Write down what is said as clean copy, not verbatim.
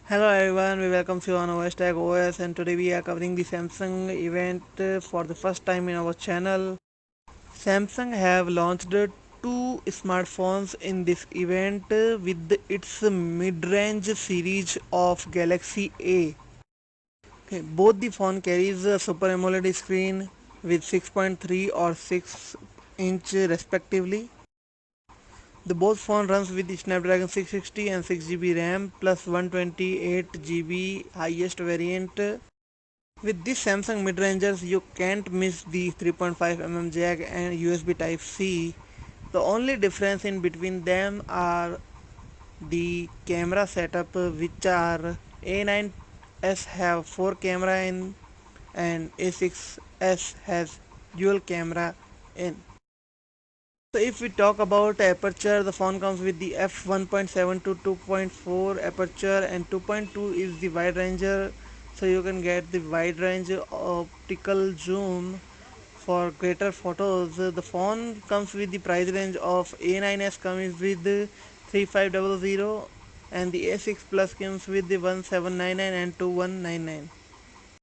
Hello everyone, we welcome you on our hashtag OS, and today we are covering the Samsung event for the first time in our channel. Samsung have launched two smartphones in this event with its mid-range series of Galaxy A. Okay, both the phone carries a Super AMOLED screen with 6.3 or 6 inch respectively. The both phone runs with the Snapdragon 660 and 6GB RAM plus 128GB highest variant. With this Samsung mid-rangers, you can't miss the 3.5mm jack and USB Type-C. The only difference in between them are the camera setup, which are A9s have 4 camera in and A6s has dual camera in. So if we talk about aperture, the phone comes with the f1.7 to 2.4 aperture, and 2.2 is the wide ranger, so you can get the wide range optical zoom for greater photos. The phone comes with the price range of A9s comes with 3500, and the A6 Plus comes with the 1799 and 2199.